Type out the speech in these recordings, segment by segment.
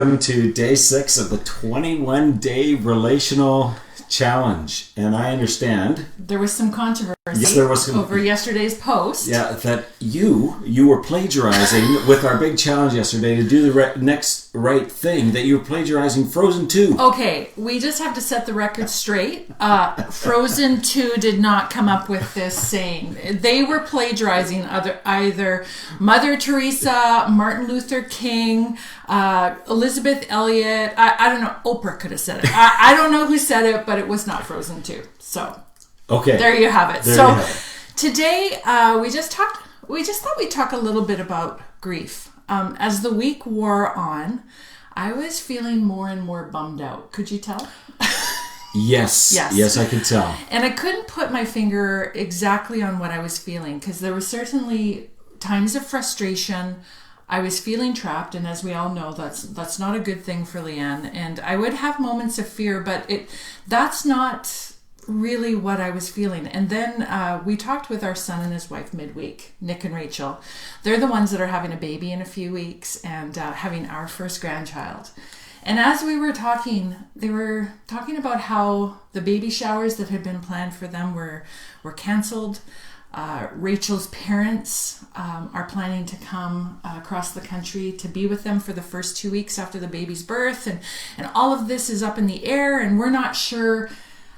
Welcome to day 6 of the 21-day relational challenge. And I understand there was some controversy over yesterday's post. Yeah, that you were plagiarizing with our big challenge yesterday to do the next right thing, that you were plagiarizing Frozen 2. Okay, we just have to set the record straight. Frozen 2 did not come up with this saying. They were plagiarizing either Mother Teresa, Martin Luther King, Elizabeth Elliot. I don't know. Oprah could have said it. I don't know who said it, but it was not Frozen 2. So, okay, there you have it. Today we just thought we'd talk a little bit about grief. As the week wore on, I was feeling more and more bummed out. Could you tell? Yes, I could tell. And I couldn't put my finger exactly on what I was feeling, because there were certainly times of frustration. I was feeling trapped, and as we all know, that's not a good thing for Leanne. And I would have moments of fear, but that's not really what I was feeling. And then we talked with our son and his wife midweek, Nick and Rachel. They're the ones that are having a baby in a few weeks and having our first grandchild. And as we were talking, they were talking about how the baby showers that had been planned for them were canceled. Rachel's parents are planning to come across the country to be with them for the first 2 weeks after the baby's birth. And all of this is up in the air, and we're not sure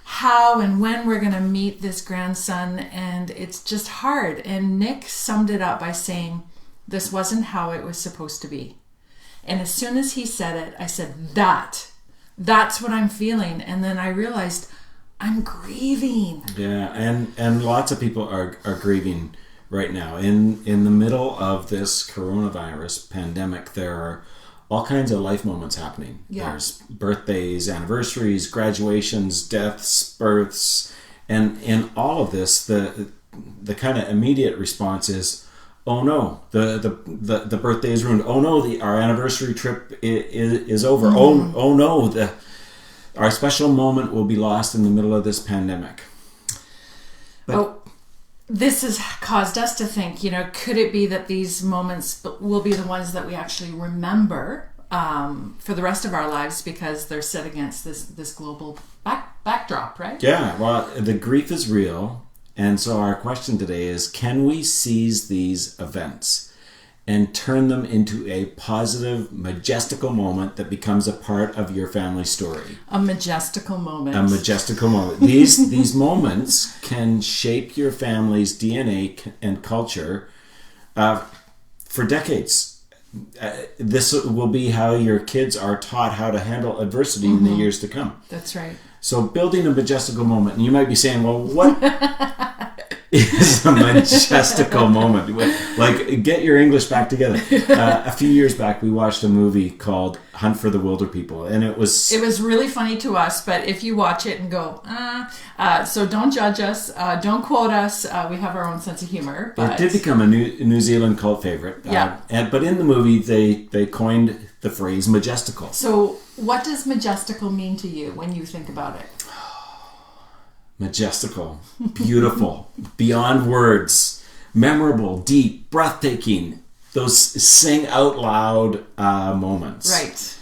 how and when we're going to meet this grandson, and it's just hard. And Nick summed it up by saying, this wasn't how it was supposed to be. And as soon as he said it, I said, that's what I'm feeling. And then I realized I'm grieving. Yeah, and lots of people are grieving right now. In the middle of this coronavirus pandemic, there are all kinds of life moments happening. Yeah. There's birthdays, anniversaries, graduations, deaths, births, and in all of this, the kind of immediate response is, oh no, the birthday is ruined. Oh no, our anniversary trip is over. Mm-hmm. Oh no, our special moment will be lost in the middle of this pandemic. This has caused us to think, could it be that these moments will be the ones that we actually remember for the rest of our lives, because they're set against this global backdrop, right? Yeah, well, the grief is real. And so our question today is, can we seize these events and turn them into a positive, majestical moment that becomes a part of your family story? A majestical moment. A majestical moment. These moments can shape your family's DNA and culture for decades. This will be how your kids are taught how to handle adversity in the years to come. That's right. So building a majestical moment. And you might be saying, well, what is a majestical moment? Like, get your English back together. A few years back, we watched a movie called Hunt for the Wilder People, and it was really funny to us. But if you watch it and go, so don't judge us, don't quote us. We have our own sense of humor. But it did become a New Zealand cult favorite. Yeah. But in the movie, they coined the phrase majestical. So what does majestical mean to you when you think about it? Majestical, beautiful, beyond words, memorable, deep, breathtaking, those sing out loud moments. Right.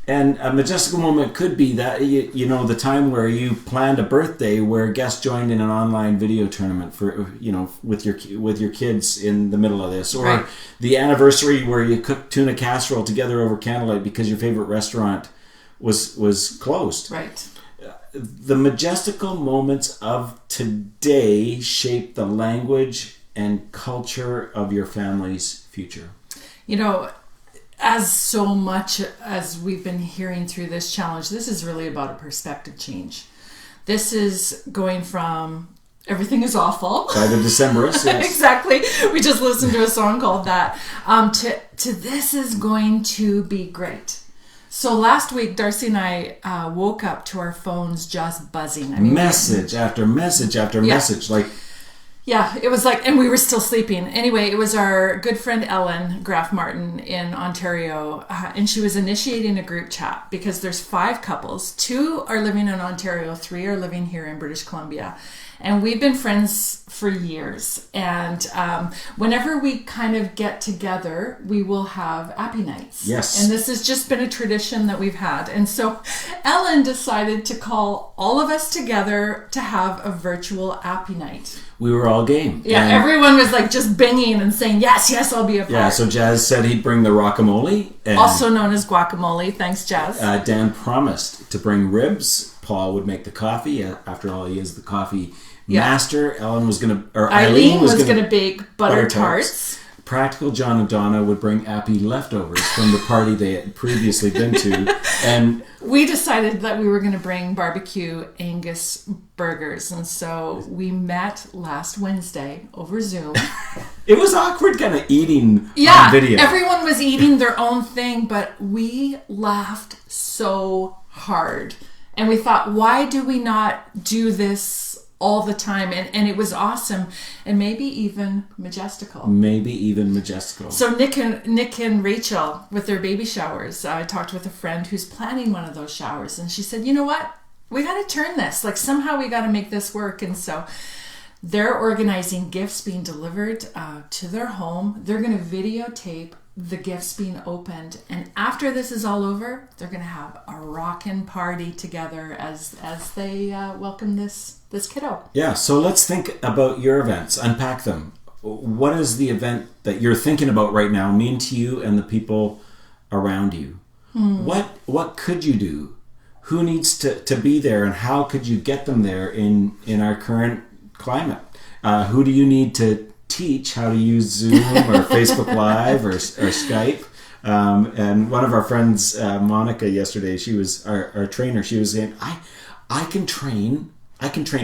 And a majestical moment could be that, the time where you planned a birthday where guests joined in an online video tournament for, with your kids in the middle of this, or right. The anniversary where you cooked tuna casserole together over candlelight because your favorite restaurant was closed. Right. The majestical moments of today shape the language and culture of your family's future. As so much as we've been hearing through this challenge, this is really about a perspective change. This is going from everything is awful. By the Decemberists, yes. Exactly. We just listened to a song called that. To this is going to be great. So last week, Darcy and I woke up to our phones just buzzing. Message after message after message. Like, Yeah, it was like, and we were still sleeping. Anyway, it was our good friend Ellen Graff Martin in Ontario, and she was initiating a group chat because there's 5 couples. 2 are living in Ontario, 3 are living here in British Columbia. And we've been friends for years. And whenever we kind of get together, we will have appy nights. Yes. And this has just been a tradition that we've had. And so Ellen decided to call all of us together to have a virtual appy night. We were all game. Yeah, and everyone was like just binging and saying, yes, I'll be a part. Yeah, so Jazz said he'd bring the rockamole. And also known as guacamole. Thanks, Jazz. Dan promised to bring ribs. Paul would make the coffee. After all, he is the coffee master. Eileen was going to bake butter tarts. Practical John and Donna would bring appy leftovers from the party they had previously been to. And we decided that we were going to bring barbecue Angus burgers. And so we met last Wednesday over Zoom. It was awkward kind of eating on video. Everyone was eating their own thing, but we laughed so hard. And we thought, why do we not do this all the time? And it was awesome, and maybe even majestical. So Nick and Rachel with their baby showers. I talked with a friend who's planning one of those showers, and she said, you know what? We got to turn this. Like somehow we got to make this work. And so they're organizing gifts being delivered to their home. They're going to videotape the gifts being opened, and after this is all over, they're going to have a rockin' party together as they welcome this kiddo. Yeah, so let's think about your events, unpack them. What is the event that you're thinking about right now mean to you and the people around you? What could you do? Who needs to be there, and how could you get them there in our current climate? Who do you need to teach how to use Zoom or Facebook Live or Skype? And one of our friends, Monica, yesterday, she was our trainer. She was saying, I can train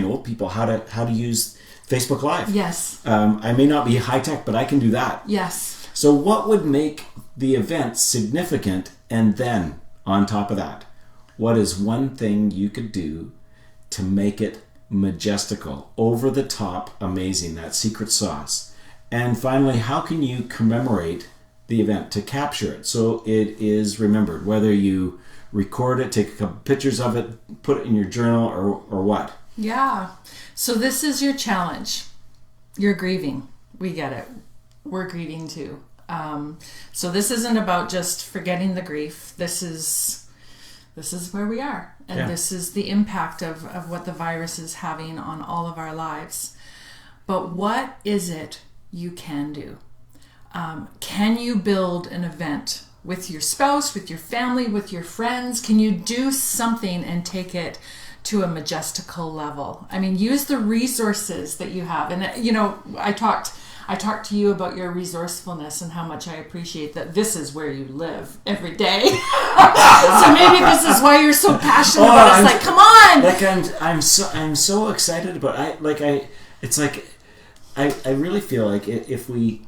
old people how to use Facebook Live. Yes. I may not be high tech, but I can do that. Yes. So what would make the event significant? And then on top of that, what is one thing you could do to make it majestical, over the top, amazing, that secret sauce? And finally, how can you commemorate the event to capture it so it is remembered, whether you record it, take a couple pictures of it, put it in your journal, or what? Yeah. So this is your challenge. You're grieving. We get it. We're grieving too. So this isn't about just forgetting the grief. This is where we are. And this is the impact of what the virus is having on all of our lives. But what is it you can do? Can you build an event with your spouse, with your family, with your friends? Can you do something and take it to a majestical level? I mean, use the resources that you have. And, I talked to you about your resourcefulness and how much I appreciate that this is where you live every day. So maybe this is why you're so passionate about it. It's like, come on! Like I'm so excited about I really feel like if we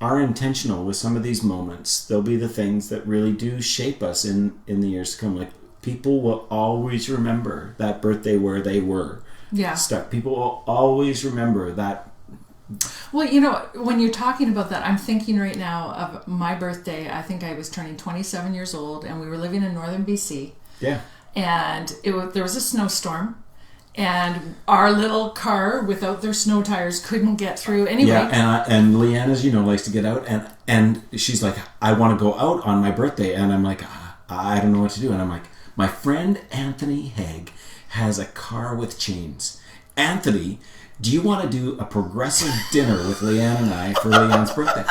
are intentional with some of these moments, they'll be the things that really do shape us in the years to come. Like, people will always remember that birthday where they were stuck. People will always remember that. Well, when you're talking about that, I'm thinking right now of my birthday. I think I was turning 27 years old, and we were living in northern BC. Yeah. And there was a snowstorm, and our little car without their snow tires couldn't get through anyway. Yeah, and Leanne, as you know, likes to get out, and she's like, I want to go out on my birthday, and I'm like, I don't know what to do, and I'm like, my friend Anthony Haig has a car with chains. Anthony, do you want to do a progressive dinner with Leanne and I for Leanne's birthday?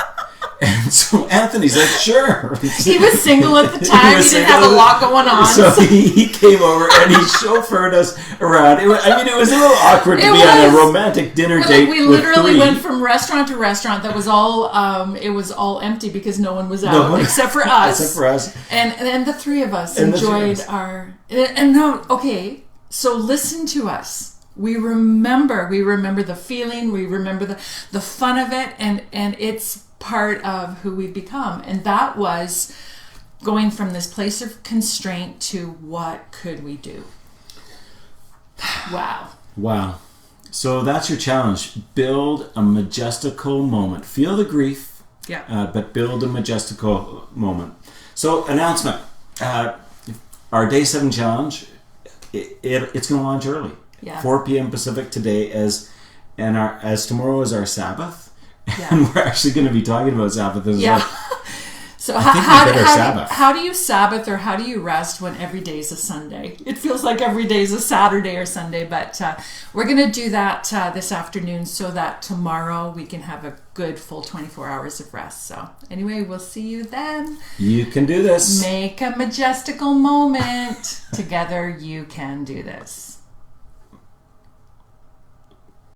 And so Anthony's like, sure. He was single at the time. He didn't have a lot going on. So he came over and he chauffeured us around. It was a little awkward to be on a romantic dinner date. We literally went from restaurant to restaurant. That was all. It was all empty because no one was out except for us. Except for us. And the three of us enjoyed our. And no, okay. So listen to us. We remember the feeling. We remember the fun of it, and it's part of who we've become. And that was going from this place of constraint to what could we do. Wow. So that's your challenge. Build a majestical moment. Feel the grief, but build a majestical moment. So, announcement. Our Day 7 challenge, it's going to launch early. Yeah. 4 p.m. Pacific today as tomorrow is our Sabbath. Yeah. And we're actually going to be talking about Sabbath as well. So how do you Sabbath or how do you rest when every day is a Sunday? It feels like every day is a Saturday or Sunday, but we're going to do that this afternoon so that tomorrow we can have a good full 24 hours of rest. So anyway, we'll see you then. You can do this. Make a majestical moment. Together you can do this.